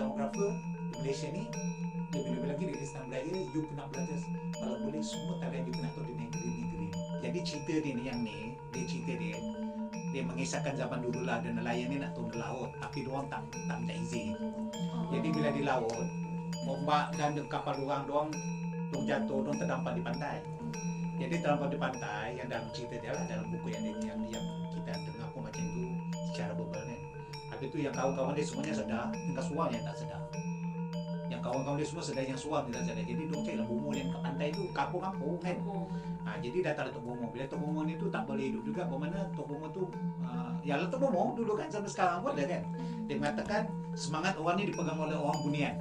oceanografer di Malaysia ni lebih-lebih lagi dari Islam Melayu, you pernah belajar kalau boleh semua tarian you pernah tahu di negeri-negeri. Jadi cerita dia ni yang ni, dia mengisahkan zaman dulu lah ada nelayan ni nak turun ke laut tapi diorang tak minta izin. Jadi bila di laut, ombak dan kapal diorang jatuh, diorang terdampak di pantai. Jadi terdampak di pantai yang dalam cerita dia lah, dalam buku yang kita dengar pun macam itu secara verbal kan. Habis tu yang kawan-kawan dia semuanya sedar, tinggal suang yang tak sedar. Yang kawan-kawan dia semua sedar, yang suang tidak sedar. Jadi diorang cari lah bomoh yang kat pantai tu, kampung-kampung kan. Jadi datang Tok Bomoh. Bila Tok Bomoh ni tu tak boleh hidup juga. Bermakna Tok Bomoh tu ya Tok Bomoh dulu kan sampai sekarang pun ada kan. Dia mengatakan semangat orang ni dipegang oleh orang bunian.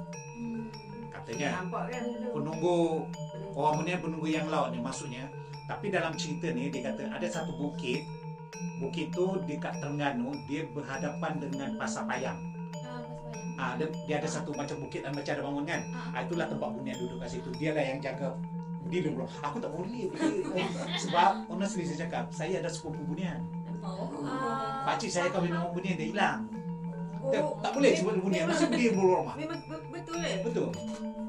Katanya penunggu orang bunian, penunggu yang laut ni maksudnya. Tapi dalam cerita ni dia kata ada satu bukit. Bukit tu dekat Terengganu, dia berhadapan dengan Pasar Payang. Dia ada satu macam bukit dan macam ada bangun kan. Itulah tempat bunian duduk kat situ. Dialah yang jaga. Dia bilang, aku tak boleh sebab honestly saya cakap, saya ada sepupu bunian. Pakcik saya kahwin dengan bunian, dia hilang. Tak boleh sebut bunian, mesti dia bulu rumah. Memang betul Betul.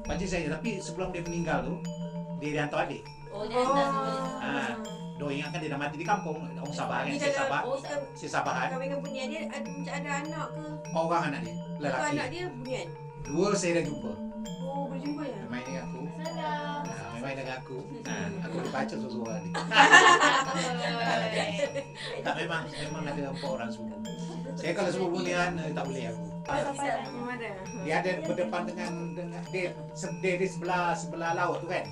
Pakcik saya, tapi sebelum dia meninggal tu, dia hantar adik. Dia hantar. Dia ingatkan dia dah mati di kampung. Orang Sabah kan, saya Sabahan. Kahwin dengan bunian dia ada anak ke? Orang anak dia, lelaki. Anak dia bunian. Dua saya dah jumpa. Boleh jumpa ya? Main dengan aku. Salam. Main dengan aku. Aku baca sesuatu ni. Tak, memang ada 4 orang semua. Saya kalau semua bunian tak boleh aku. Dia ada berdepan dengan dia di sebelah laut tu kan.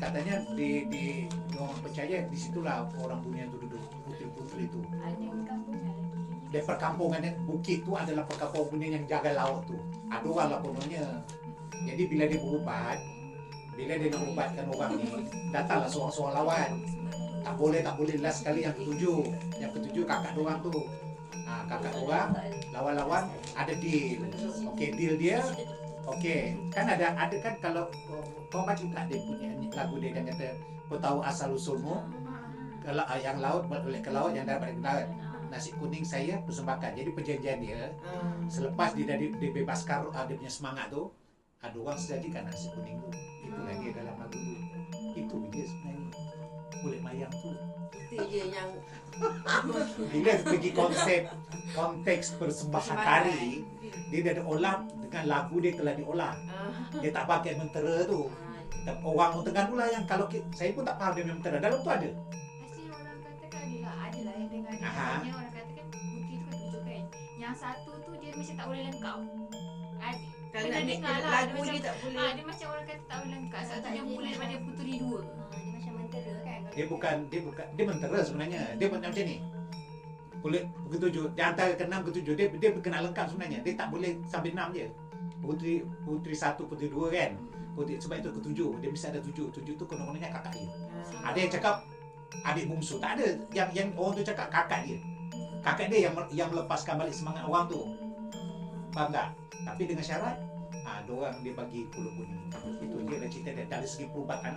Katanya di orang percaya di situlah orang bunian tu duduk, putri-putri tu. Di perkampungan bukit tu adalah perkampungan bunian yang jaga laut tu. Ada orang lah kononnya. Jadi bila dia berubat, bila dia nak ubatkan orang ni, datanglah seorang-seorang lawan. Tak boleh last sekali yang ketujuh kakak dorang tu. Kakak dorang lawan-lawan ada deal. Okey, deal dia. Okey, kan ada kan kalau kau baca tak dia punya lagu dia kata kau tahu asal usulmu? Kalau yang laut boleh ke laut, yang darat balik ke darat. Nasi kuning saya persembahkan. Jadi perjanjian dia selepas dia dibebaskan dia punya semangat tu, ada orang sejajikan nasi kuning tu. Itulah dia dalam lagu tu. Itu dia sebenarnya kulit mayang tu. Itu je yang bila pergi konteks persembahan tari, dia dah olah dengan lagu dia telah diolah. Dia tak pakai mentera tu. Orang Terengganu lah yang kalau saya pun tak faham dia mentera. Dalam tu ada. Pasti orang katakan adalah yang dengar dia. Katanya orang katakan putri tu kan 7 kan. Yang satu tu dia macam tak boleh lengkap. kalau Pernah nak dengar lah, lagu dia dia tak boleh. Dia macam orang kata tak boleh lengkap. Satu yang mulai daripada puteri 2. Dia macam mentera kan. Dia mentera sebenarnya. Dia macam ni. Kulit bukit 7, dia antara ke 6 ke 7 dia kena lengkap sebenarnya. Dia tak boleh sampai 6 je. Putri 1, putri 2 kan. Sebab itu ke 7, dia mesti ada 7. 7 tu konon-kononnya kakak dia. Ada yang cakap adik bungsu, tak ada. Yang orang tu cakap kakak dia. Kakak dia yang melepaskan balik semangat orang tu. Faham tak? Tapi dengan syarat diorang dia bagi kulit kuning. Itu dia dah cerita dia. Dari segi perubatan,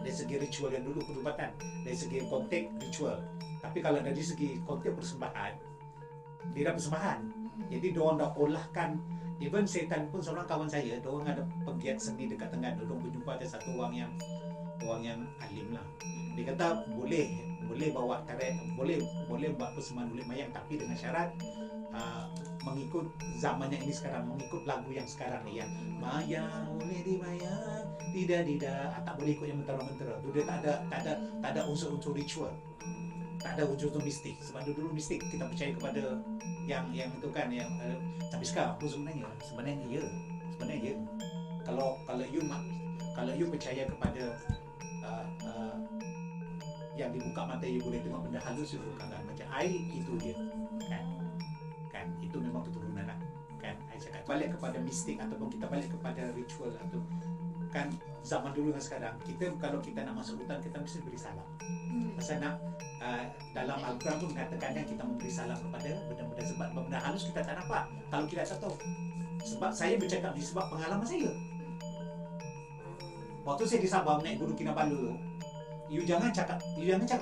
dari segi ritual yang dulu perubatan, dari segi konteks ritual. Tapi kalau dari segi konteks persembahan, dia dah persembahan. Jadi diorang dah olahkan. Even setan pun seorang kawan saya, diorang ada pegiat seni dekat Terengganu. Diorang berjumpa ada satu orang yang alim lah. Dia kata boleh bawa tarik, boleh buat persembahan kulit mayang, tapi dengan syarat mengikut zaman yang ini sekarang, mengikut lagu yang sekarang ni yang mayang boleh dimayang, tidak tak boleh ikut yang mentera-mentera. Dia tak ada unsur-unsur ritual, tak ada unsur-unsur mistik. Sebab dulu mistik kita percaya kepada yang itu kan, yang tapi sekarang pun sebenarnya ya. Kalau you percaya kepada yang dibuka mata you boleh tengok benda halus itu kan, macam air itu dia kan itu memang keturunan lah kan. Saya cakap balik kepada mistik ataupun kita balik kepada ritual atau kan zaman dulu dan sekarang, kalau kita nak masuk hutan kita mesti beri salam. Pasal dalam Al-Quran pun mengatakan kita memberi salam kepada benda-benda, sebab benda halus kita tak nampak kalau kita tak tahu. Sebab saya bercakap ni sebab pengalaman saya. Waktu saya di Sabah naik Gunung Kinabalu tu, you jangan cakap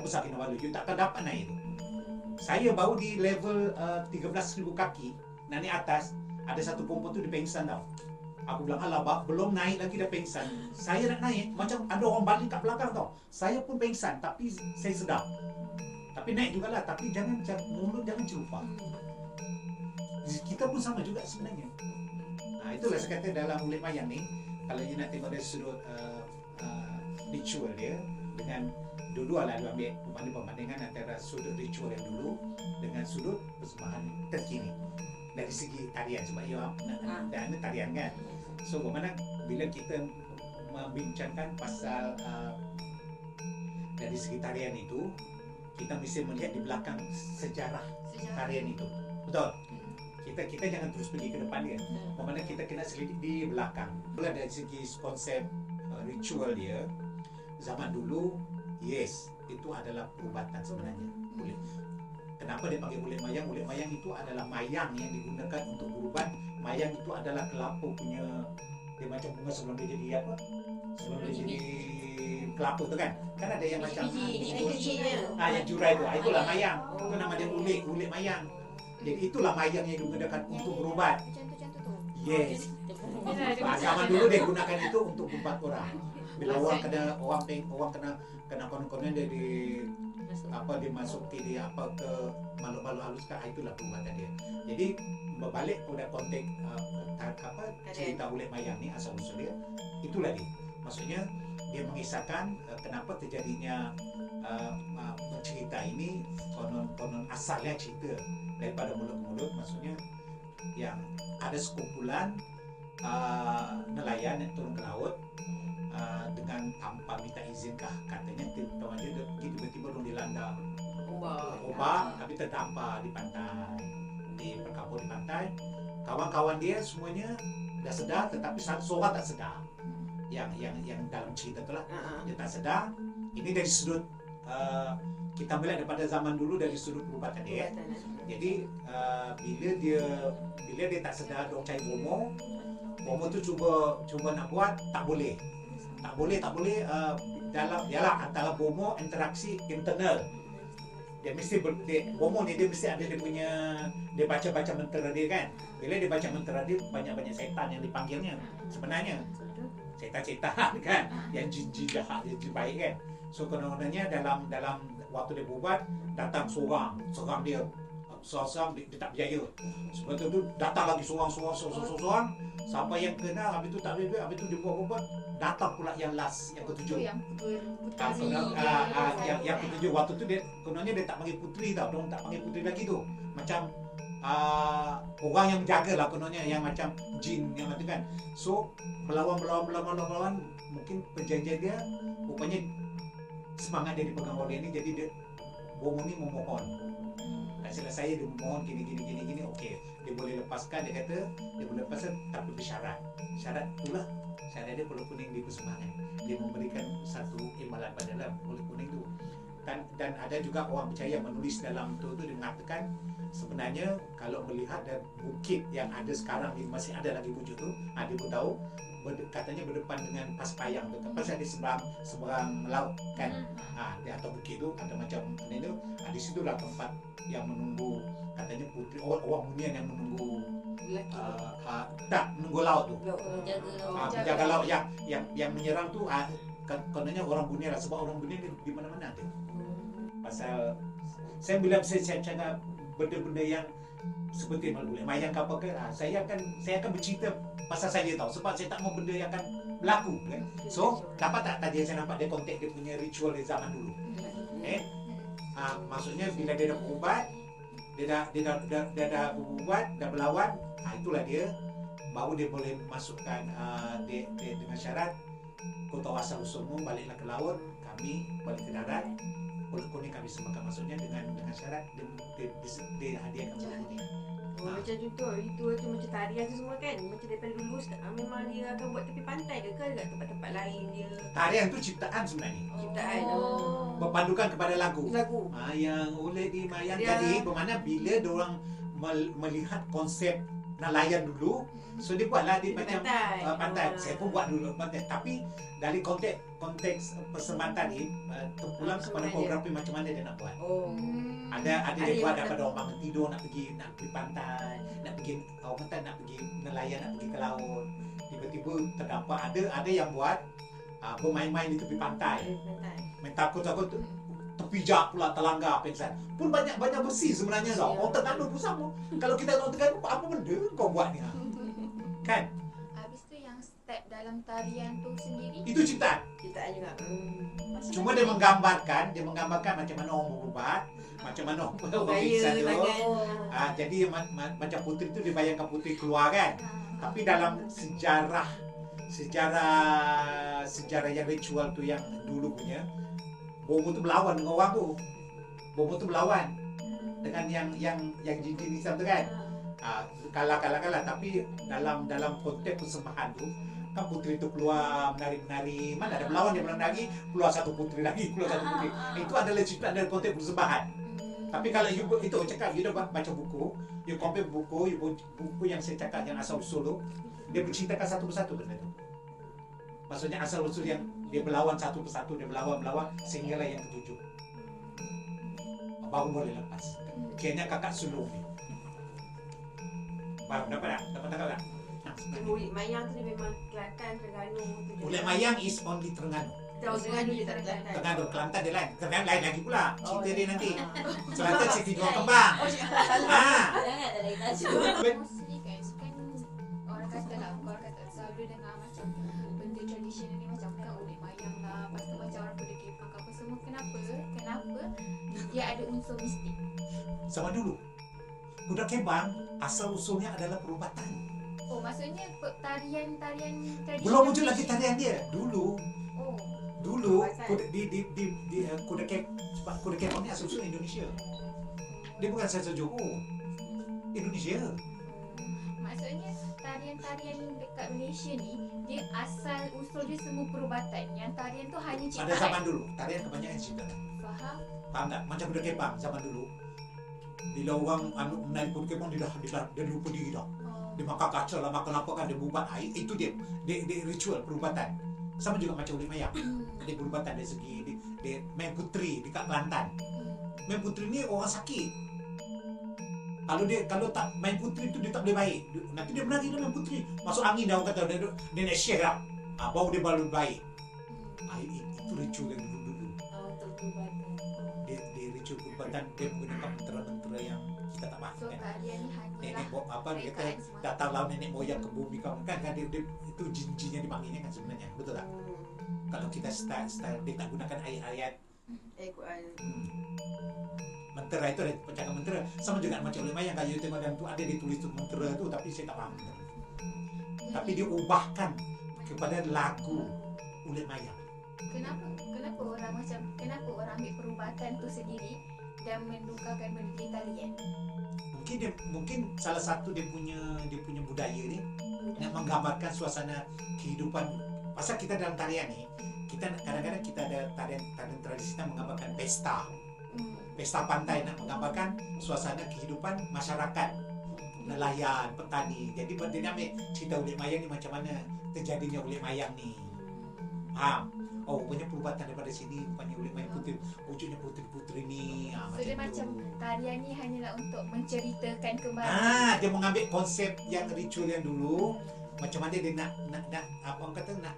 besar Kinabalu, you tak akan dapat naik tu. Saya baru di level 13,000 kaki nak naik atas, Ada satu perempuan tu dia pengsan tau. Aku bilang, alah bak, belum naik lagi dah pengsan. Saya nak naik, macam ada orang baling kat belakang tau. Saya pun pengsan, tapi saya sedar. Tapi naik jugalah, tapi mulut jangan celupa. Kita pun sama juga sebenarnya. Itulah saya kata dalam kulit mayang ni, kalau you nak tengok dari sudut ritual dia, dengan dua-dua lah dia ambil perbandingan antara sudut ritual yang dulu dengan sudut persembahan terkini. Dari segi tarian, sebab ia dan tarian kan. So bagaimana bila kita membincangkan pasal dari segi tarian itu, kita mesti melihat di belakang sejarah tarian itu. Betul? Kita jangan terus pergi ke depan dia. Bagaimana kita kena selidik di belakang. Mula dari segi konsep ritual dia, zaman dulu, yes, itu adalah perubatan sebenarnya. Boleh. Kenapa dia panggil kulit mayang? Kulit mayang itu adalah mayang yang digunakan untuk berubat. Mayang itu adalah kelapa punya, dia macam bunga sebelum dia jadi apa? Sebelum dia jadi kelapa tu kan? Kan ada yang macam yang jurai tu. Itulah mayang. Itu nama dia kulit mayang. Jadi itulah mayang yang digunakan untuk berubat. Macam tu. Yes. Zaman dulu dia gunakan itu untuk berubat orang. Bila orang kena konon-konon dia dimasuki dia ke makhluk-makhluk halus kan, itulah perubatan dia. Jadi berbalik pada konteks cerita kulit mayang ni, asal usul dia itulah dia. Maksudnya dia mengisahkan kenapa terjadinya cerita ini, konon asalnya cerita daripada mulut ke mulut. Maksudnya yang ada sekumpulan nelayan yang turun ke laut dengan tanpa minta izin kah, katanya tuan dia pergi tiba-tiba dong dilanda ombak, tapi terdampar di pantai, di perkabut di pantai. Kawan-kawan dia semuanya dah sedar, tetapi seorang tak sedar. Yang dalam cerita tu lah, dia tak sedar. Ini dari sudut kita melihat daripada zaman dulu, dari sudut perubatan dia. Jadi bila dia tak sedar, dong cari bomo tu cuba nak buat, tak boleh dalam ialah antara bomo interaksi internal. Dia mesti bomo ni dia mesti ada dia punya, dia baca mentera dia kan. Bila dia baca mentera dia, banyak setan yang dipanggilnya sebenarnya. Setan-setan kan, yang jin jahat, jin baik kan. So kononnya dalam waktu dia berubat, datang seorang serang dia. Seorang dia tak berjaya. Sebab tu datang lagi seorang sampai yang kena, habis tu tak boleh, habis tu dia buat datang pula yang last, yang ketujuh. Yang ketujuh. Waktu tu dia kononnya dia tak panggil puteri tau, dia tak panggil puteri lagi tu. Macam orang yang menjaga lah kononnya, yang macam jin yang macam kan. So melawan, mungkin perjanjian dia rupanya semangat dia dipegang oleh ni, jadi dia bomo ni memohon. Tak silap saya, dia memohon gini, okey, dia boleh lepaskan, dia kata dia boleh lepaskan, tapi bersyarat. Syarat dia kulit kuning dipersembahkan. Dia memberikan satu imbalan pada dalam kulit kuning tu. Dan ada juga orang percaya menulis dalam tu dia mengatakan sebenarnya kalau melihat dan bukit yang ada sekarang ni, masih ada lagi wujud tu, dia pun tahu katanya berdepan dengan Paspayang tu. Pasal di seberang laut kan. Dia atau bukit tu ada macam ni tu. Di situlah tempat yang menunggu, katanya putri orang hunian yang menunggu menunggu laut tu. Menjaga laut yang menyerang tu kononnya orang Bunian lah, sebab orang Bunian di mana-mana tu. Pasal saya bila saya cakap benda-benda yang seperti kulit mayang ke apa ke, saya akan bercerita pasal saya tahu, sebab saya tak mau benda yang akan berlaku kan. So dapat tak tadi saya nampak dia konteks dia punya ritual di zaman dulu. Maksudnya bila dia dah berubat, dia dah berubat, dah berlawan, itulah dia baru dia boleh masukkan dia dengan syarat, kau tahu asal usulmu, baliklah ke laut, kami balik ke darat, kulit kuning kami sembahkan. Maksudnya dengan syarat dia hadiahkan kulit kuning. Macam contoh ritual tu macam tarian tu semua kan, macam daripada dulu memang dia akan buat tepi pantai ke dekat tempat-tempat lain dia. Tarian tu ciptaan sebenarnya. Ciptaan. Berpandukan kepada lagu. Mayang oleh di mayang. Jadi bermakna bila diorang melihat konsep nak layan dulu. So dia buatlah dia Di macam pantai. pantai. Oh. Saya pun buat dulu pantai. Tapi dari konteks persembahan tadi terpulang kepada Persembahan koreografi macam mana dia nak buat. Oh. Ada Ada dia yang buat macam- daripada orang bangun tidur nak pergi pantai, nak pergi orang kata nak pergi nelayan, nak pergi ke laut. Tiba-tiba terdapat ada yang buat bermain-main di tepi pantai. Pantai. Main takut-takut terpijak pula terlanggar pingsan. Pun banyak besi sebenarnya tau. Orang Terengganu pun sama. Kalau kita orang Terengganu apa benda kau buat ni? Kan? Habis tu yang step dalam tarian tu sendiri. Itu ciptaan. Kita juga. Cuma dia menggambarkan macam mana orang berubat, macam mana orang Gaya pingsan tu. tangan. Jadi macam putri tu dibayangkan putri keluar kan. Tapi dalam sejarah yang ritual tu yang dulu punya, Bomo tu berlawan dengan orang tu. Bomo tu berlawan dengan yang jin Islam tu kan. Kalah. Tapi dalam konteks persembahan tu kan putri tu keluar menari-menari, mana ada berlawan dia menari, keluar satu putri lagi, keluar satu putri. Itu adalah ciptaan dalam konteks persembahan. Tapi kalau you itu cakap you dah baca buku, you compare buku yang saya cakap yang asal usul tu, dia menceritakan satu persatu benda tu. Maksudnya asal usul yang dia berlawan satu persatu, dia berlawan sehinggalah yang ketujuh. Baru boleh lepas. Kayaknya kakak sulung ni. Baru dapat tak? Dapat tak? Ulit mayang tu dia memang Kelantan, Terengganu tu je. Ulit mayang is only Terengganu. Kita orang Terengganu je tak Kelantan. Terengganu, Kelantan dia lain. Terengganu lain lagi pula. Cerita dia nanti. Oh, Kelantan Siti Dua Kembang. Jangan ada lagi tajuk. Mostly kan orang kata lah, orang kata selalu dengar macam benda tradisional ni macam kan ulit mayang lah, lepas tu macam orang kuda kepang apa semua. Kenapa dia ada unsur mistik? Sama dulu. Kuda kembang asal usulnya adalah perubatan. Oh, maksudnya tarian tradisional Belum muncul lagi tarian dia. Dulu Oh, kuda kuda kembang ni asal usul Indonesia. Dia bukan asal Johor. Indonesia. maksudnya tarian-tarian dekat Malaysia ni dia asal usul dia semua perubatan. Yang tarian tu hanya ciptaan. Pada zaman dulu, tarian kebanyakan ciptaan. Faham? Faham tak? Macam kuda kembang zaman dulu. Bila orang menari kuda kembang dia lupa diri dah. Dia makan kaca lah, makan apa kan, dia berubat. Itu dia ritual perubatan. Sama juga macam ulit mayang. Dia perubatan dari segi dia main putri dekat Kelantan. Main putri ni orang sakit. Kalau tak main putri tu dia tak boleh baik. Nanti dia menari dia main putri. Masuk angin dah orang kata dia nak share lah. Baru dia baru baik. Itu ritual yang dulu-dulu. Untuk perubatan. Dia ritual perubatan, dia menggunakan mentera-mentera yang kita tak faham So kan. tarian ni hanyalah Nenek apa dia kata rekaan semata. datang lawan nenek moyang ke bumi kan dia itu jin-jin yang dipanggilnya kan sebenarnya, betul tak? Kalau kita start dia tak gunakan ayat-ayat Quran. mentera, itu ada percakapan mentera. Sama juga macam ulit mayang, kalau you tengok dalam tu ada ditulis tu mentera tu, tapi saya tak faham. Tapi dia ubahkan kepada lagu ulit mayang. Kenapa orang ambil perubatan tu sendiri dan menukarkan benda tarian? Mungkin salah satu dia punya budaya ni nak menggambarkan suasana kehidupan. Pasal kita dalam tarian ni, kita kadang-kadang kita ada tarian tradisional menggambarkan pesta pantai, nak menggambarkan suasana kehidupan masyarakat nelayan, petani. Jadi dia ambil cerita ulit mayang ni macam mana terjadinya ulit mayang ni. Faham? Oh, rupanya perubatan daripada sini, rupanya ulit mayang putri, wujudnya putri-putri ni. So dia macam tarian ni hanyalah untuk menceritakan kembali. Dia mengambil konsep yang ritual yang dulu, macam mana dia nak apa orang kata nak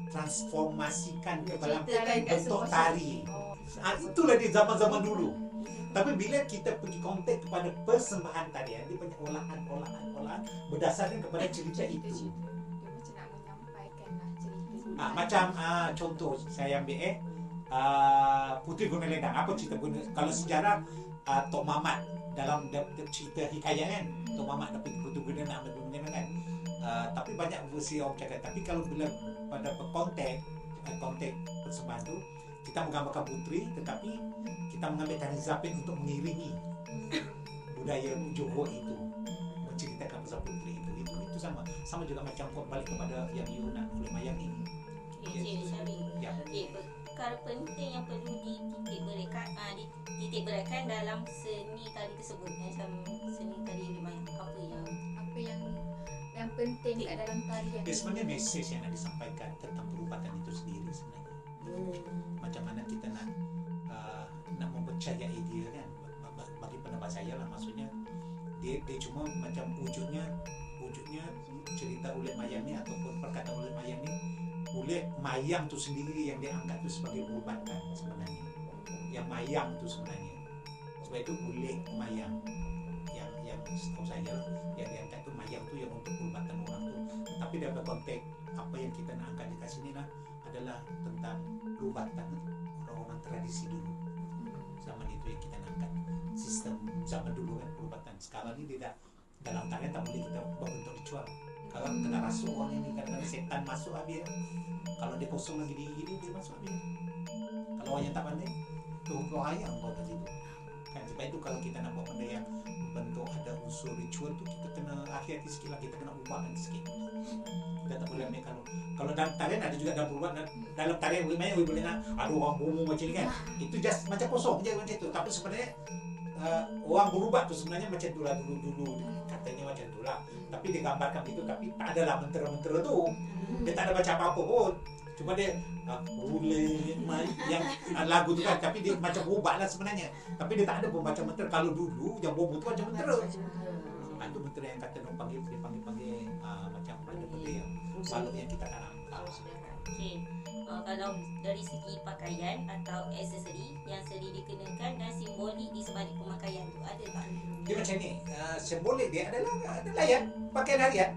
transformasikan ke dalam Ceritakan kat bentuk sebuah tari. Oh. Itulah di zaman-zaman dulu. Tapi bila kita pergi konteks kepada persembahan tarian, dia banyak olahan berdasarkan kepada cerita itu. Dia macam nak menyampaikan lah cerita. Macam contoh saya ambil Putri Gunung Ledang. Apa cerita kalau sejarah Tok Mamat dalam cerita hikayat kan, Tok Mamat dapat Putri Gunung nak ambil Gunung Ledang kan. Tapi banyak versi orang cakap. Tapi kalau bila pada konteks persembahan tu, kita menggambarkan putri, tetapi kita mengambil tari zapin untuk mengiringi budaya Johor itu, menceritakan pasal putri itu sama juga macam kau balik kepada yang you nak ulit mayang ni. Cik Syari. Ya. Okey, perkara penting yang perlu dititik beratkan dalam seni tari tersebut. Macam seni tari ulit mayang. Apa yang penting kat dalam tarian. Sebenarnya mesej yang nak disampaikan tentang perubatan itu sendiri sebenarnya. Macam mana kita nak mempercayai dia kan. Bagi pendapat saya lah, maksudnya dia cuma macam wujudnya cerita Ulet Mayang ni ataupun perkataan Ulet Mayang ni, Ulet Mayang tu sendiri yang dia angkat tu sebagai perubatan sebenarnya. Yang mayang tu sebenarnya. Sebab itu Ulet Mayang yang setahu saya lah, yang diangkat tu mayang tu yang untuk perubatan orang tu. Tapi dalam konteks apa yang kita nak angkat dekat sini lah adalah tentang perubatan orang-orang tradisi dulu. Zaman itu yang kita nak angkat sistem zaman dulu kan, perubatan. Sekarang ni dia dalam tarian tak boleh kita berbentuk ritual. Kalau kena rasuk orang ini, kadang-kadang setan masuk habis. Kalau dia kosong lagi gini dia masuk habis. Kalau orang yang tak pandai, tu keluar ayam buat kat situ. Kan sebab itu kalau kita nak buat benda yang bentuk ada unsur ritual tu, kita kena hati-hati sikit lah, kita kena ubahkan sikit. Kita tak boleh ambil kalau dalam tarian ada juga dalam perubatan, dalam tarian boleh nak ada orang bomo macam ni kan. Itu just macam kosong je macam tu. Tapi sebenarnya orang berubat tu sebenarnya macam tu lah dulu katanya macam tu lah. Tapi dia gambarkan itu, tapi tak adalah mentera-mentera tu. Dia tak ada baca apa-apa pun. Cuma dia yang lagu tu kan, tapi dia macam berubat lah sebenarnya. Tapi dia tak ada pun baca mentera. Kalau dulu yang bomo tu macam mentera. Itu mentera yang kata dia panggil macam ada benda yang balut yang kita tak nampak. Okey. Kalau dari segi pakaian atau aksesori yang sering dikenakan dan simbolik di sebalik pemakaian tu, ada tak? Dia macam ni, simbolik dia adalah nelayan, pakaian harian.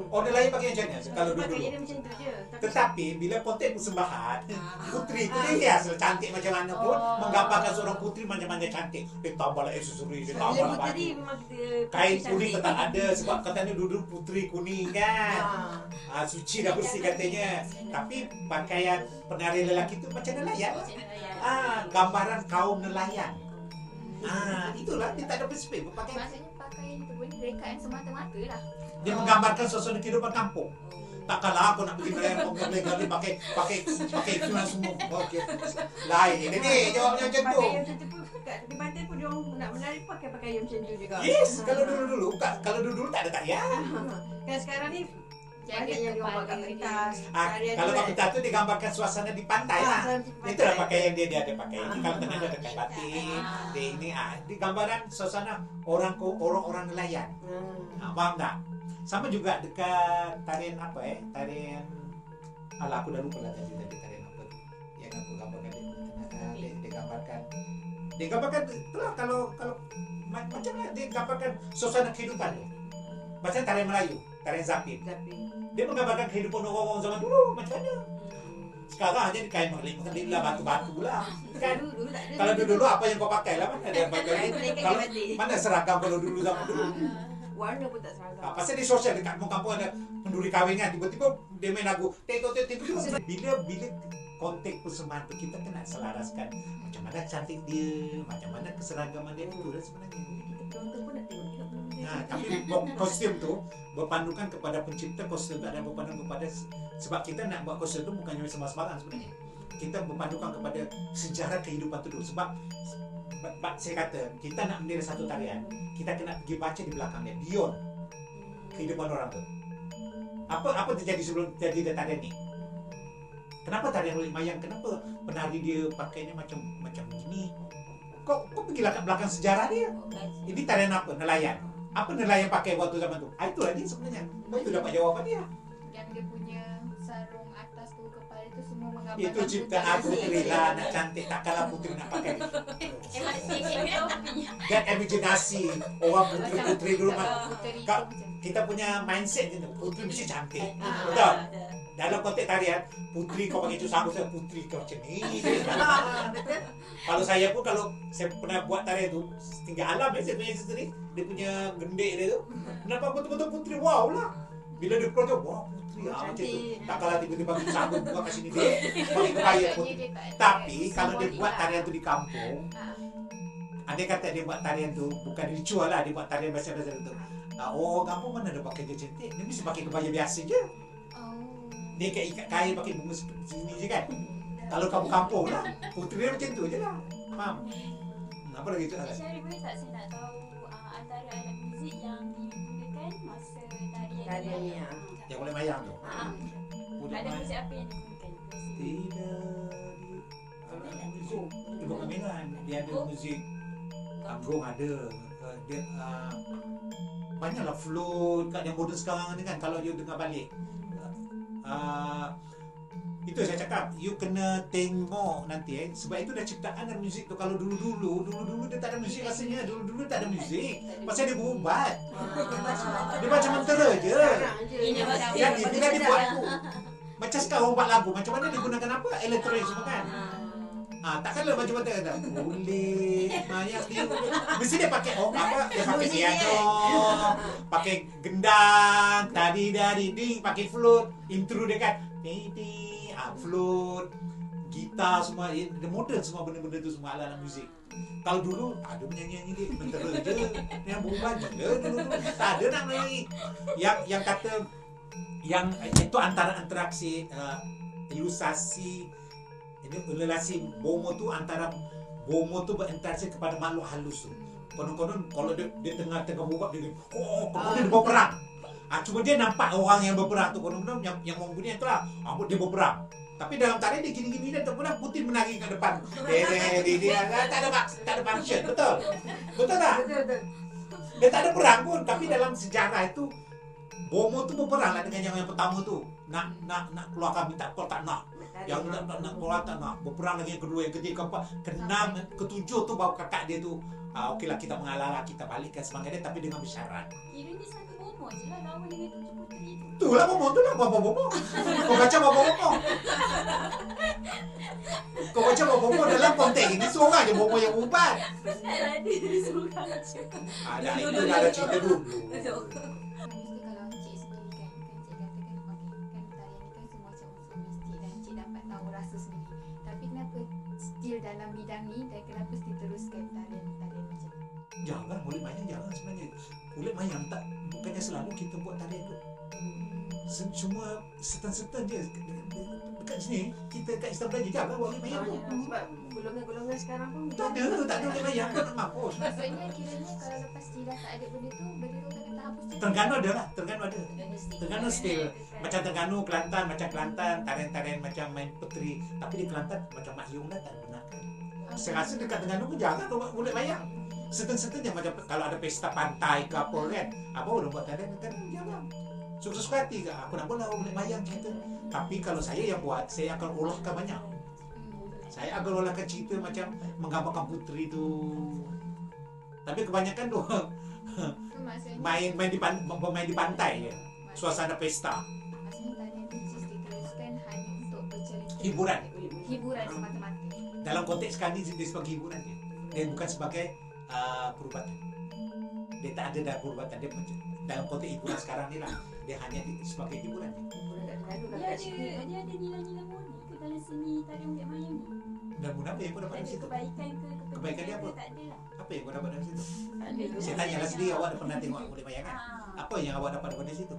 Orang nelayan pakai macam ni kalau dulu. Pakaian dia macam tu je. Tetapi bila konteks persembahan, putri tu dia hias cantik macam mana pun, menggambarkan seorang putri macam-mana cantik. Dia tambahlah aksesori, dia tambahlah baju. Kain kuning tetap ada sebab katanya dulu putri kuning kan. Suci dah bersih katanya. Tapi pakaian penari lelaki tu macam nelayan. Gambaran kaum nelayan. Itulah dia tak ada spesifik berpakaian. Maksudnya pakaian tu pun rekaan semata-mata lah. Dia menggambarkan suasana kehidupan kampung. Takkanlah aku nak pergi nelayan kali pakai tuan semua. Okey. Lain ini jawabnya macam tu. Pakaian macam tu pun kat tepi pantai pun dia nak menari pakai pakaian macam tu juga. Yes, kalau dulu tak ada tarian. Kan sekarang ni banyak yang diorang pakai pentas. Kalau kat pentas tu digambarkan suasana di pantai lah. Itulah pakaian dia ada pakai ini. Kalau tengah dia ada kain batik. Dia ini di gambaran suasana orang nelayan. Faham tak? Sama juga dekat tarian apa tarian aku dah lupa lah tadi tarian apa tu yang aku gambarkan dia gambarkan itulah kalau macam mana dia gambarkan suasana kehidupan tu. Macam tarian Melayu, tarian Zapin. Dia menggambarkan kehidupan orang-orang zaman dulu macam mana. Sekarang aja kain mengelik lah, batu-batu lah kan. Kalau dulu apa yang kau pakai lah, mana ada pakai. Kalau mana seragam kalau dulu zaman dulu. Warna pun tak seragam. Pasal di sosial dekat kampung ada penduri kahwin kan, tiba-tiba dia main lagu bila konteks persembahan tu kita kena selaraskan macam mana cantik dia, macam mana keseragaman dia itu dah sebenarnya. Penonton pun nak tengok. Tapi kostum tu berpandukan kepada pencipta kostum tu, ada berpandukan kepada sebab kita nak buat kostum tu bukan hanya sembarang sebenarnya. Kita berpandukan kepada sejarah kehidupan tu dulu. Sebab saya kata kita nak mendirikan satu tarian, kita kena pergi baca di belakangnya beyond kehidupan orang tu. Apa terjadi sebelum jadi tarian ni? Kenapa tarian Ulet Mayang? Kenapa penari dia pakainya macam gini? Kok pergilah kat belakang sejarah dia. Ini tarian apa? Nelayan. Apa nelayan pakai waktu zaman tu? Itulah dia sebenarnya. Itu dapat jawapan dia. Yang dia punya sarung atas tu, kepala tu semua menggambarkan Itu ciptaan putri lah, nak cantik. Takkanlah putri nak pakai. Dan imaginasi orang putri-putri dulu kita punya mindset je tu. Putri mesti cantik. Betul? Dalam konteks tarian, putri kau pakai sarung, putri kau macam ni. Kalau saya pun, kalau saya pernah buat tarian tu, tinggal alam saya punya isteri, dia punya gendek dia tu, nampak betul-betul putri, wow lah. Bila dia keluar tu, wow putri macam tu. Takkanlah tiba-tiba pakai sarung buat kat sini dia pakai kebaya putri. Tapi kalau dia buat tarian tu di kampung, ada kata dia buat tarian tu bukan ritual lah, dia buat tarian biasa-biasa tu. Oh, kampung mana ada pakai dia cantik? Dia mesti pakai kebaya biasa je. Dia ikat kain pakai bunga sini je kan. Kalau kamu kampung lah, putri dia macam tu je lah. Faham? Apa lagi tu? Syarif, boleh tak saya nak tahu antara alat muzik yang digunakan kan masa Tarian ni, tarian. Yang boleh mayang tu. Boleh Ada mayang. muzik apa yang digunakan? Tidak muzik. Dia bukan gamelan. Dia ada muzik panggung ada. Dia banyaklah float kat yang moden sekarang ni kan, kalau you dengar balik. Itu saya cakap, you kena tengok nanti sebab itu dah ciptaan dan muzik tu. Kalau dulu dia tak ada muzik rasanya. Dulu tak ada muzik. Pasal dia berubat. Dia macam mentera je. Sekarang je. Jadi bila dia buat macam sekarang buat lagu, macam mana dia gunakan apa? Elektronik semua kan. Takkanlah macam mana kata boleh yang dia mesti dia pakai dia pakai piano, pakai gendang, tadi ding, pakai flute, intro dia kan flute, gitar semua, dia modern semua benda-benda tu semua ala-ala muzik. Kalau dulu ada menyanyi dia mentera je, yang berubah je dulu tak ada nak menyanyi. Yang kata yang itu antara interaksi ilustrasi ini relasi bomo tu antara bomo tu berinteraksi kepada makhluk halus tu. Konon-konon kalau dia tengah buat dia kemudian dia berperang. Cuma dia nampak orang yang berperang tu konon-konon yang membunuh itulah. Dia berperang. Tapi dalam tarian dia gini-gini dia tak pernah Putin menari kat depan. Dia tak ada function, betul? Betul tak? Betul. Dia tak ada perang pun, tapi dalam sejarah itu bomo tu berperang lah dengan yang pertama tu. Nak keluarkan minta kau tak nak. Yang nak keluar tak nak. Berperang lagi yang kedua, yang ketiga, keempat, keenam, ketujuh tu baru kakak dia tu okeylah kita mengalah, kita balikkan semangat dia tapi dengan bersyarat. Kiranya satu bomo je lah lawan dengan tujuh puteri tu. Itulah bomo tu lah, bomo. Kau baca bomo. Kau baca bomo dalam konteks ini seorang je bomo yang ubat. Ada seorang je. Ada itu dah ada cerita dulu. Mesti kalau cik sendiri kan cik katakan okey kan tarian ni kan semua macam unsur mistik dan cik dapat tahu rasa sendiri. Tapi kenapa still dalam bidang ni dan kenapa still teruskan tarian macam ni? Jangan kulit mayang, jangan sebenarnya. Kulit mayang tak bukannya selalu kita buat tarian tu. Semua setan-setan je dekat sini kita kat Islam Melayu jangan buat kulit mayang tu. Sebab golongan-golongan sekarang pun Tak ada kulit mayang kau nak mampus. Maksudnya kiranya kalau lepas cik dah tak ada benda tu benda tu akan terhapus je. Terengganu ada lah, Terengganu ada. Terengganu still macam Terengganu, Kelantan macam Kelantan, tarian-tarian macam main petri. Tapi di Kelantan macam Mak Yung dah tak gunakan. Saya rasa dekat Terengganu pun jangan buat kulit mayang. Seten-seten je macam kalau ada pesta pantai ke apa kan. Apa orang buat tarian kan jangan. Suka-suka hati ke aku nak buat kulit mayang kita. Tapi kalau saya yang buat, saya akan olahkan banyak. Saya akan olahkan cerita macam menggambarkan puteri tu. Tapi kebanyakan tu Tu maksudnya main di pantai je. Suasana pesta. maksudnya tarian tu cik diteruskan hanya untuk bercerita Hiburan semata-mata. dalam konteks sekarang ni dia sebagai hiburan je. Dia bukan sebagai perubatan. Dia tak ada dalam perubatan dia macam dalam konteks hiburan sekarang ni lah. Dia hanya sebagai hiburan je. Dia ada nilai-nilai murni ke dalam seni tarian kulit mayang ni? Dan guna apa yang kau dapat Ada dari situ? kebaikan ke Kebaikan dia apa? Tak ada lah. Apa yang kau dapat dari situ? Saya tanyalah sendiri, awak dah pernah tengok kulit mayang kan? Apa yang awak dapat daripada situ?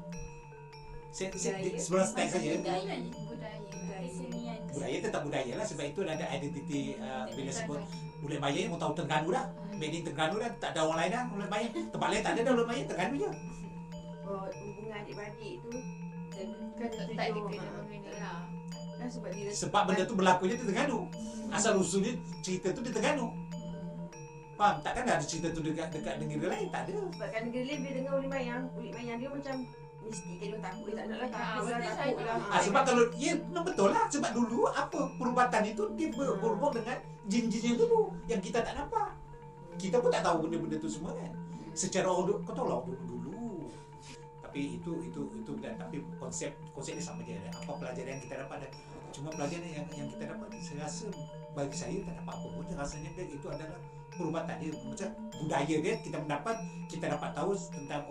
Saya sebenarnya tanya saja. Budaya. Kesenian. Budaya tetap budaya lah sebab itu ada identiti bila sebut kulit mayang yang tahu Terengganu dah. Made in Terengganu dah, tak ada orang lain dah kulit mayang. Tempat lain tak ada dah kulit mayang, Terengganu je. Hubungan adik-beradik tu kan Tak ada kena-mengena lah. sebab dia Sebab benda tu berlakunya di Terengganu. Asal usulnya cerita tu di Terengganu. Faham? Takkan ada cerita tu dekat negeri lain, tak ada. sebab kan negeri lain dia dengar kulit mayang dia macam mesti dia takut tak nak lah takut lah. Sebab kalau ya betul lah sebab dulu apa perubatan itu dia berhubung dengan jin-jin yang dulu yang kita tak nampak. Kita pun tak tahu benda-benda tu semua kan. Secara kau tahu lah dulu. Tapi itu tapi konsep dia sama je. Apa pelajaran yang kita dapat cuma pelajaran yang kita dapat saya rasa bagi saya tak dapat apa pun rasanya dia itu adalah perubatan dia macam budaya dia kita dapat tahu tentang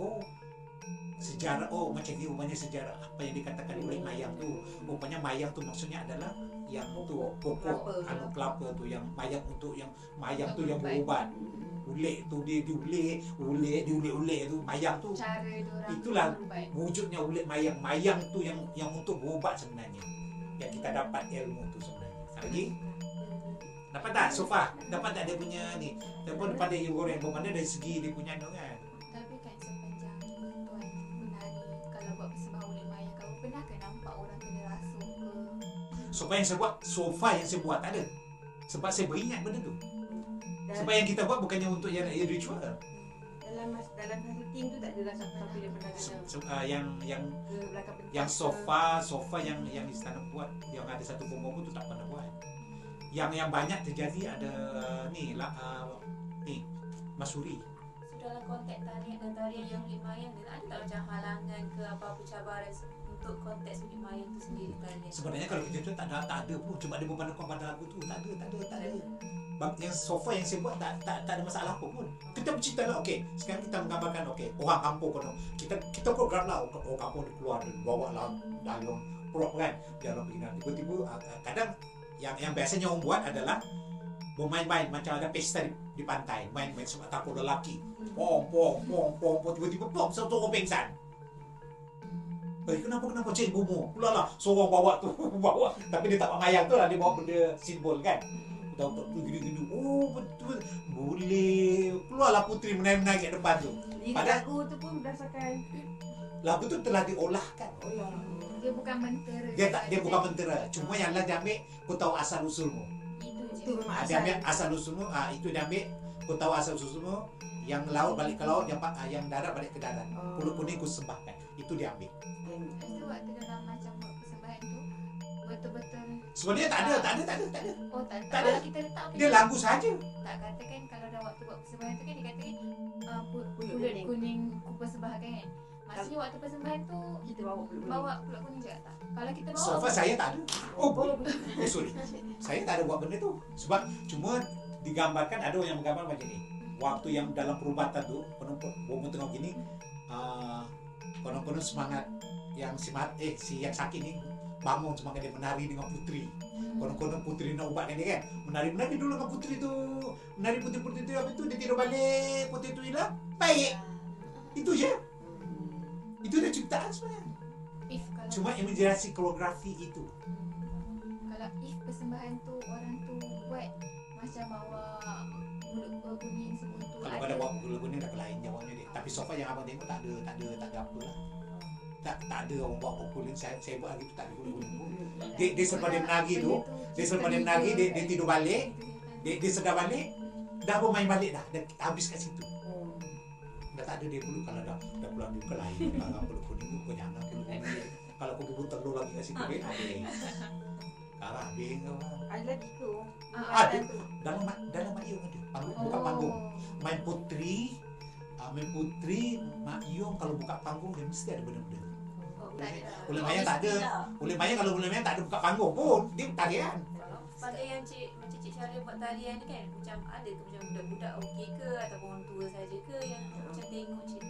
sejarah macam ni rupanya sejarah apa yang dikatakan oleh mayang tu rupanya mayang tu maksudnya adalah yang tu pokok kelapa tu yang mayang untuk yang mayang tu yang berubat ulik tu dia diulik tu mayang tu Cara diorang itulah berubat. wujudnya ulik mayang tu yang untuk berubat sebenarnya yang kita dapat ilmu tu sebenarnya lagi dapat tak Sofa dapat tak dia punya ni daripada ibu goreng bermakna dari segi dia punya tu kan Tapi kan sepanjang tuan Sofa yang saya buat tak ada. Sebab saya beringat benda tu. Sebab yang kita buat bukannya untuk yang ritual. dalam satu tim tu tak adalah siapa yang pernah kena Yang ke belakang pentas yang ke. sofa yang istana buat, yang ada satu bom tu tak pernah buat. Yang banyak terjadi ada ni Masuri. Dalam konteks tarian yang Ulit Mayang ni, ada tak macam halangan ke apa-apa cabaran untuk konteks Ulit Mayang tu sendiri tarian? Sebenarnya kalau kita tak ada pun, cuma dia memandangkan pada lagu tu tak ada. Yang sofa yang saya buat tak ada masalah apa pun. Kita bercerita lah, okey, sekarang kita menggambarkan, okey, orang kampung kono. Kita program lah orang kampung dia keluar dan bawa lah dalam prop kan, dalam begini. Tiba-tiba kadang yang biasanya orang buat adalah bermain-main macam ada pesta di pantai, main-main sebab takut lelaki. Pom, tiba-tiba pom, satu orang pingsan. Kenapa cik bomo? Pula lah, seorang bawa tu, bawa. Tapi dia tak bawa mayang tu lah, dia bawa benda simbol kan. Tahu gini-gini. Oh, betul. Boleh. Keluarlah putri menari-menari kat depan tu. Lirik Padahal- lagu tu pun berdasarkan Lagu tu telah diolahkan. Dia bukan mentera. Dia bukan mentera. Cuma yang lah dia ambil, kau tahu asal usulmu. Itu je. itu memang Dia ambil asal usulmu, itu dia ambil, kau tahu asal usulmu. Yang laut balik ke laut, yang darat balik ke darat. Pulut kuning kau sembahkan. Itu dia ambil. Lepas tu waktu dalam macam buat persembahan tu, betul-betul Sebenarnya tak ada. oh tak Tak ada. kalau kita letak Dia lagu saja. tak katakan kalau dah waktu buat persembahan tu kan dia katakan Pulut pulut kuning. kuning ku persembahkan kan. Maksudnya waktu persembahan tu kita bawa pulut kuning. bawa pulut kuning juga tak? Kalau kita bawa Sofa saya tak ada. Oh, betul. sorry. Saya tak ada buat benda tu. Sebab cuma digambarkan, ada orang yang menggambar macam ni. Waktu yang dalam perubatan tu, bomo tengok gini, konon-konon semangat yang si yang sakit ni bangun semangat dia menari dengan putri. Konon-konon putri nak ubatkan dia kan. Menari dulu dengan putri tu. Menari putri tu, habis tu dia tidur balik, putri tu hilang. Baik. Itu je. Itu dah ciptaan sebenarnya. if kalau Cuma imaginasi koreografi itu. kalau if persembahan tu orang tu buat macam bawa pulut kuning semua tu Kalau ada buat gula kuning dah lain jawabnya dia. Tapi sofa yang abang tengok tak ada apa lah. Tak ada orang buat gula kuning. Saya buat lagi tu tak ada gula kuning pun. Dia selepas dia menari tu, dia tidur balik, dia sedar balik, dah bermain balik dah habis kat situ. Dah tak ada dia dulu. Kalau dah pulang dia ke lain. Kalau gula kuning tu kau jangan gula kuning. Kalau kau bubur telur lagi kat situ habis. Kalau habis kau. Ada lagi ke? Ada. Dalam Mak Yong ada. Buka panggung. Main putri, Mak Yong kalau buka panggung dia mesti ada benda-benda. Ulit Mayang tak ada. Ulit Mayang tak ada buka panggung pun, dia tarian. pada yang macam Cik Syaril buat talian ni kan macam ada ke macam budak-budak okey ke ataupun orang tua saja ke yang macam tengok Cik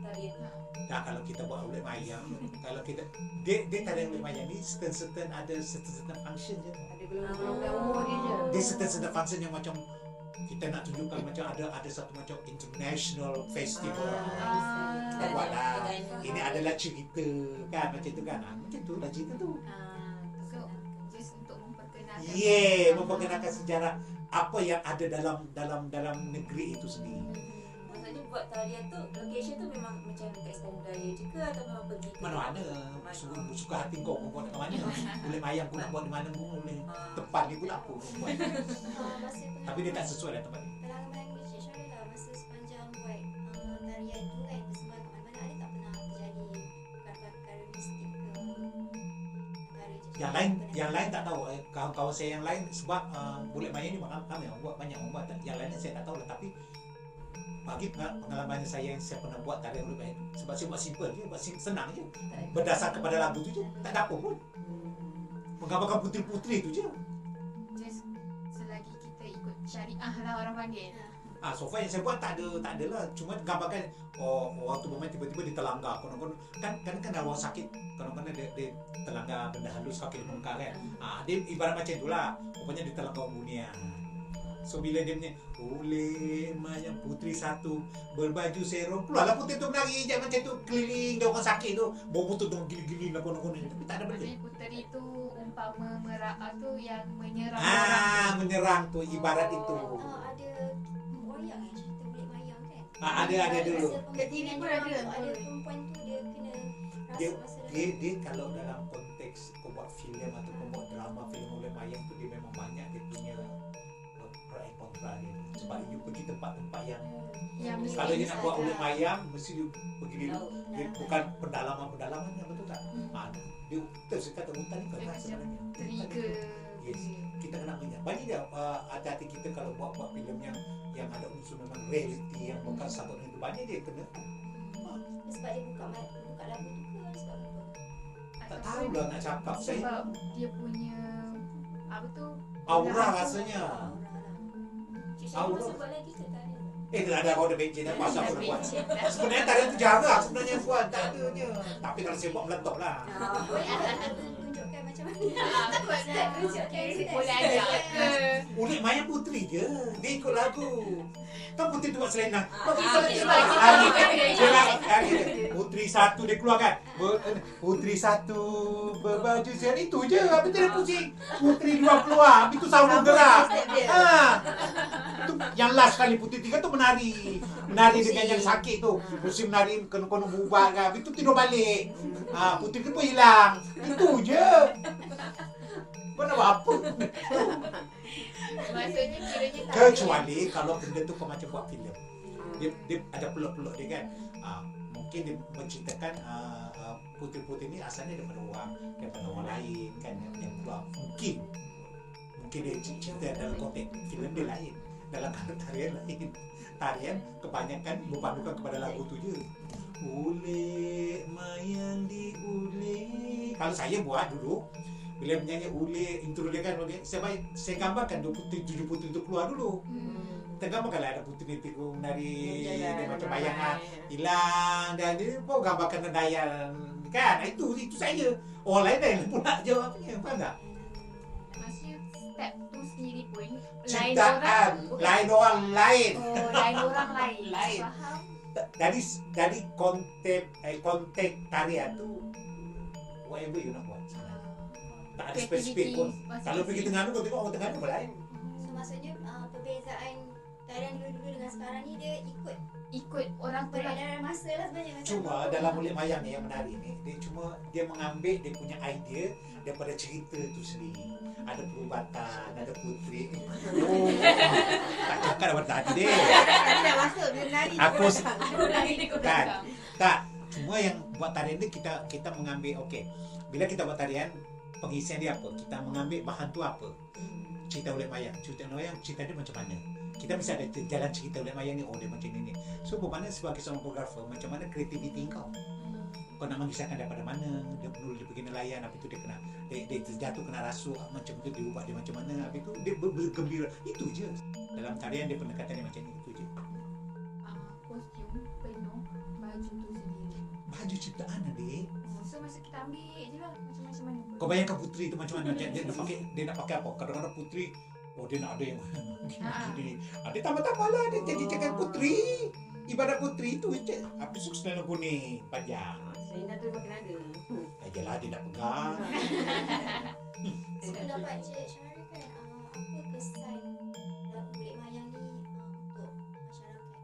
tarian ni? Dah kalau kita buat Ulit Mayang, kalau kita dia tarian Ulit Mayang ni certain ada certain function je. Ada golongan umur dia je. Dia certain function yang macam kita nak tunjukkan macam ada satu macam international festival. Kita buat lah. Ini adalah cerita kan macam tu kan. Macam tu lah cerita tu. So just untuk memperkenalkan Memperkenalkan sejarah apa yang ada dalam negeri itu sendiri. Maksudnya buat tarian tu location tu memang macam dekat Istana Budaya je ke atau memang pergi ke Mana-mana suka hati kau buat kat mana. Boleh mayang pun nak buat di mana pun boleh. Tempat ni pula apa pun buat. Tapi dia tak sesuai dengan tempat ni. Pengalaman Cik Syaril lah masa sepanjang buat tarian tu kan persembahan kat mana-mana ada tak pernah terjadi perkara-perkara mistik ke perkara Yang lain tak tahu. Kawan-kawan saya yang lain sebab Bulik Mayang ni ramai orang buat, banyak orang buat. Yang lain saya tak tahu lah, tapi bagi pengalaman saya yang saya pernah buat tarian Bulik Mayang sebab saya buat simple je, buat senang je. Berdasar kepada lagu tu je, tak ada apa pun. Menggambarkan putri-putri tu je. just selagi kita ikut syariah lah orang panggil. Sofa yang saya buat tak ada lah. Cuma gambarkan waktu bermain tiba-tiba dia terlanggar. Kadang-kadang kan ada orang sakit, kadang-kadang dia terlanggar benda halus kaki dia bengkak kan. Dia ibarat macam itulah. Rupanya dia terlanggar bunyi. So bila dia punya Ulit Mayang putri satu berbaju serong, keluarlah putri tu menari je macam tu keliling dia orang sakit tu. Bawa motor tu gili-gili lah konon-konon. Tapi tak ada benda. Maksudnya puteri tu umpama merak tu yang menyerang orang. Menyerang tu ibarat itu. ada wayang cerita Bulik Mayang kan. Ada dulu. Kat TV pun ada. Ada perempuan tu dia kena Dia rasa masa dalam dia kalau dalam konteks kau buat filem atau kau buat drama sama filem Ulit Mayang tu dia memang banyak dia punya pro and kontra dia. Sebab you pergi tempat-tempat yang kalau dia nak buat Ulit Mayang mesti dia pergi dia bukan pendalaman yang betul tak? Dia terus kata hutan ni keras sebenarnya. Trigger. Yes. Kita kena ingat. Banyak dia hati-hati kita kalau buat filem yang ada unsur memang reality yang bukan satu itu banyak dia kena. Sebab dia buka lagu tu ke sebab apa? Tak tahu lah nak cakap saya. Sebab dia punya apa tu? Aura rasanya. Aura sebab lagi ke tak ada? Tak ada kau ada benci dah pasal aku nak buat. Sebenarnya tarian tu jarang sebenarnya buat tak adanya. Tapi kalau saya buat meletup lah. Tunjukkan macam mana. Boleh ajak ke? Ulit Mayang Putri je. Dia ikut lagu. Kan Putri tu buat selendang. Putri satu dia keluar kan. Putri satu berbaju siang itu je. Habis tu dia pusing. Putri dua keluar. Habis tu sambung gerak. Tu yang last kali Putri tiga tu menari dengan yang sakit tu. Mesti menari kena bubat kan. Habis tu tidur balik. Putri tu pun hilang. Itu je. Kau nak buat apa? Maksudnya kiranya Kecuali kalau benda tu kau macam buat filem. Dia ada peluk-peluk dia kan. Mungkin dia menceritakan putri-putri ni asalnya daripada orang lain kan yang keluar. Mungkin dia cerita dalam konteks filem dia lain. Dalam tarian lain. Tarian kebanyakan berpandukan kepada lagu tu je. Ulit mayang diulit. Kalau saya buat dulu bila menyanyi ulit intro dia kan saya gambarkan 7 putri itu keluar dulu. Kita gambarkanlah ada putri tiga menari dia macam bayangan hilang dan dia pun gambarkan nendayan kan. Itu saya. Orang lain dah pula jawabnya. Faham tak? maksudnya step tu sendiri pun Ciptaan lain orang lain. lain orang lain. Lain. Faham? Dari konteks tarian tu whatever you nak buat. Tak ada spesifik pun. Kalau pergi Terengganu kau tengok orang Terengganu pun lain. So maksudnya perbezaan tarian dulu-dulu dengan sekarang ni dia ikut orang peredaran masa lah sebenarnya. Macam Cuma dalam Ulit Mayang ni yang menari ni dia mengambil dia punya idea daripada cerita tu sendiri. Ada perubatan, ada putri. Tak cakap daripada tadi deh. Tadi dah masuk dia menari. Aku kan. Tak. Cuma yang buat tarian ni kita mengambil bila kita buat tarian pengisian dia apa? Kita mengambil bahan tu apa? Cerita Ulit Mayang. Cerita dia macam mana? Kita mesti ada jalan cerita Ulit Mayang ni. Dia macam ni. So bermakna sebagai seorang fotografer macam mana kreativiti kau? Kau nak mengisahkan daripada mana? Dia pergi nelayan, habis tu dia terjatuh kena rasuk, macam tu dia ubah dia macam mana? Habis tu dia bergembira. Itu je. Dalam tarian dia pendekatan dia macam ni. Itu je. Kostum penuh baju tu sendiri. Baju ciptaan adik. So masa kita ambil je lah macam mana pun. Kau bayangkan putri tu macam mana? Dia nak pakai apa? Kadang-kadang putri dia nak ada yang gini. Dia tambah-tambah lah. Dia jadi jangan putri. Ibadat putri tu je. Habis tu selendang kuning panjang. Selendang tu makin ada. Yelah dia nak pegang. So dapat Cik Syarif kan apa kesan lagu Ulit Mayang ni untuk masyarakat?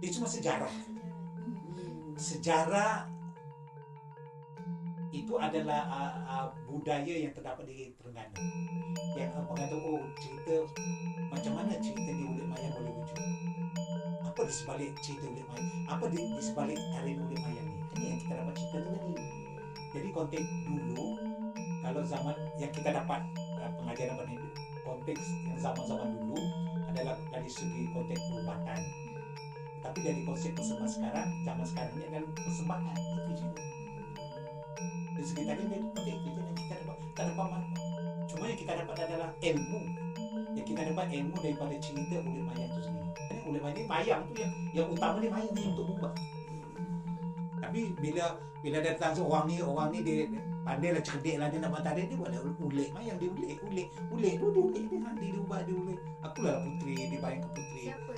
Dia cuma sejarah. Sejarah itu adalah budaya yang terdapat di Terengganu. Yang mengatakan cerita macam mana cerita di Ulit Mayang boleh wujud. Apa di sebalik cerita Ulit Mayang? Apa di sebalik tarian Ulit Mayang ni? Ini yang kita dapat cerita tu tadi. Jadi konteks dulu, kalau zaman yang kita dapat pengajaran pada konteks yang zaman-zaman dulu adalah dari segi konteks perubatan. Tapi dari konsep persembahan sekarang, zaman sekarang ni adalah persembahan. Itu je. Dari segi tadi dia konteks itu je yang kita dapat. Tak dapat manfaat. Cuma yang kita dapat adalah ilmu. Yang kita dapat ilmu daripada cerita Ulit Mayang itu sendiri. Jadi Ulit Mayang ni mayang tu yang utama ni mayang ni untuk ubah. Tapi bila datang orang ni dia pandai lah, cerdik lah, dia nak buat tarian, dia buat ulit mayang, dia ulit dia ubah, dia ulit. Akulah putri, dia bayang ke putri. Siapa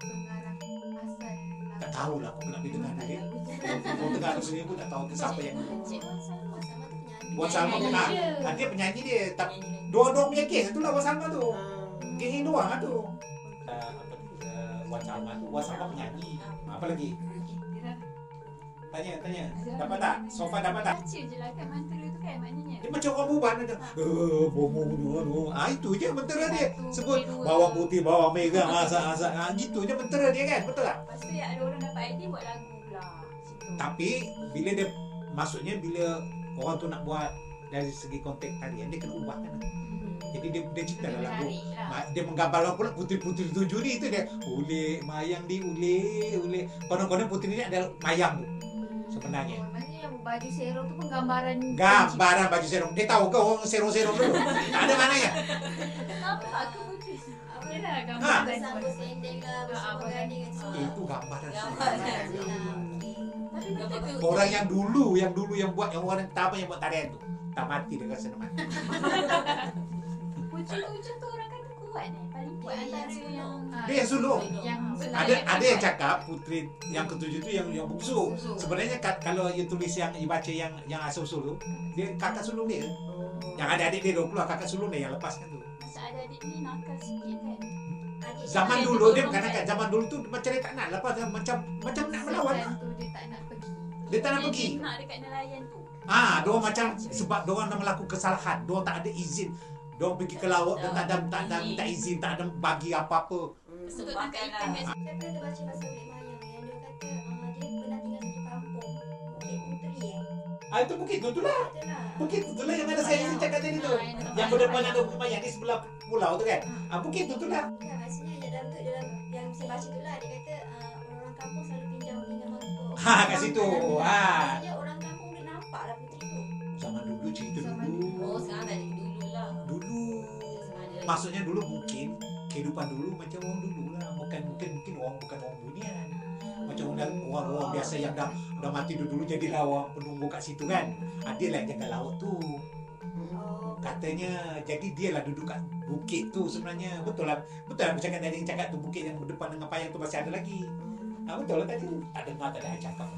pengarang asal? Tak tahulah, aku nak pergi dengar dia. Kau dengar tu sendiri pun tak tahu siapa yang Cik Wan Wan Salma tu penyanyi. Salma kenal. Dia penyanyi dia. Dua-dua punya geng tu lah Wan Salma tu. Geng ini doang lah tu. Wan Salma tu, Wan Salma penyanyi. Apa lagi? Tanya. Dapat tak? Sofa dapat tak? Baca je lah kan mantra tu kan maknanya. Dia macam orang ubat ada. Itu je mentera dia. Sebut bawang putih, bawang merah, masak. Gitu je mentera dia kan. Betul tak? Lepas tu ya ada orang dapat idea buat lagu pula. Situ. Tapi bila dia maksudnya bila orang tu nak buat dari segi konteks tarian dia kena ubah kan. Jadi dia cerita dalam lagu. Dia menggambarkan pula putri-putri tujuh ni itu dia. Ule mayang di ule. Konon-konon putri ni adalah mayang tu. Sebenarnya. Maksudnya yang baju serong tu penggambaran Gambaran baju serong. Dia tahu ke orang serong-serong dulu? Tak ada mananya. Kenapa aku putri? Apa lah Ha. gambaran Bersambut sendeng lah, bersambut gading kan semua. Itu gambaran. Gambaran. Tapi betul ke? Orang yang dulu yang buat yang orang tak apa yang buat tarian tu. Tak mati dia rasa nak mati. Putri tujuh tu orang kan kuat paling kuat antara yang Dia yang sulung. yang Ada yang cakap putri yang ketujuh tu yang bungsu. Sebenarnya kalau you tulis yang you baca yang asal usul tu, dia kakak sulung dia. Yang adik-adik dia 20 kakak sulung dia yang lepaskan tu. masa adik-adik ni nakal sikit kan. Zaman dulu dia bukan kakak, zaman dulu tu macam dia tak nak lepas macam nak melawan. Season tu dia tak nak pergi. Dia tak nak pergi. Dia nak dekat nelayan tu. Diorang macam sebab diorang nak melakukan kesalahan, diorang tak ada izin. Diorang pergi ke laut, dia tak ada minta izin, tak ada bagi apa-apa. Untuk tangkap ikan kat Saya pernah terbaca pasal Ulik Mayang yang dia kata dia pernah tinggal satu kampung Bukit Puteri Itu bukit tu lah. Betul lah. Bukit tu lah yang ada saya cakap tadi tu. Yang berdepan ada Bukit Mayang di sebelah pulau tu kan. Bukit tu lah. Ya, maksudnya dalam yang saya baca tu lah dia kata orang-orang kampung selalu pinjam mangkuk. Kat situ. Maksudnya orang kampung dia nampak lah puteri tu. Zaman dulu cerita Zaman dulu. Sekarang dah dulu lah. Dulu. Maksudnya dulu mungkin kehidupan dulu macam orang dulu lah. Mungkin orang bukan orang bunian. Macam orang biasa yang dah mati dulu jadilah orang penunggu kat situ kan. Dia lah yang jaga laut tu. Katanya jadi dia lah duduk kat bukit tu sebenarnya. Betul lah aku cakap tadi cakap tu bukit yang berdepan dengan payang tu masih ada lagi. Betul lah tadi. Tak dengar tak ada yang cakap.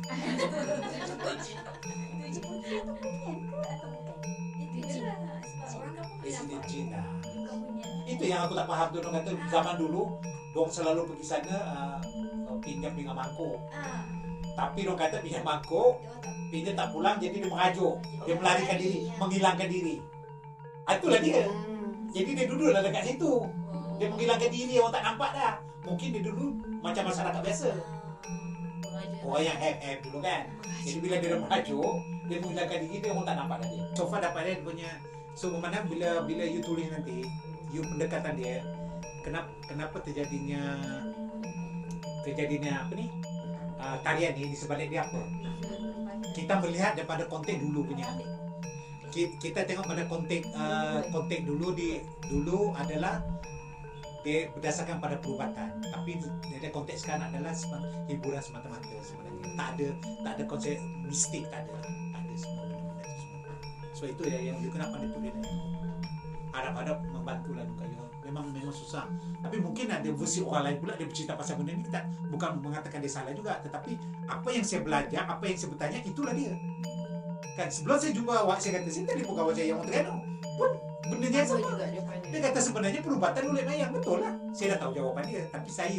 Tujuh putri tu bunian ke atau bukan? Itu je lah. Sebab orang kampung dia Dia nampak. jin lah. Bukan bunian. Itu yang aku tak faham tu. Orang kata zaman dulu diorang selalu pergi sana pinjam dengan mangkuk. Tapi diorang kata pinjam mangkuk, pinjam tak pulang jadi dia mengajuk. Dia melarikan diri, menghilangkan diri. Itulah dia. Jadi dia duduklah dekat situ. Dia menghilangkan diri, orang tak nampak dah. Mungkin dia dulu macam masyarakat biasa. Orang yang have dulu kan. Jadi bila dia dah mengajuk, dia menghilangkan diri, dia orang tak nampak dah dia. So far dapat dia punya. So bermakna bila you tulis nanti, you pendekatan dia, kenapa terjadinya apa ni? Tarian ni di sebalik dia apa? Kita melihat daripada konteks dulu punya. Kita tengok pada konteks dulu adalah dia berdasarkan pada perubatan. Tapi dari konteks sekarang adalah hiburan semata-mata sebenarnya. Tak ada konsep mistik, tak ada semua benda-benda itu semua. So itu yang you kenapa dia tulis itu. Harap-harap membantulah kayu. Memang susah. Tapi mungkin ada versi orang lain pula dia bercerita pasal benda ni. Kita bukan mengatakan dia salah juga, tetapi apa yang saya belajar, apa yang saya bertanya, itulah dia. Kan sebelum saya jumpa awak, saya kata saya telefon kawan saya yang orang Terengganu pun benda yang sama. Dia kata sebenarnya perubatan Ulik Mayang, betul lah. Saya dah tahu jawapan dia, tapi saya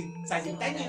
bertanya.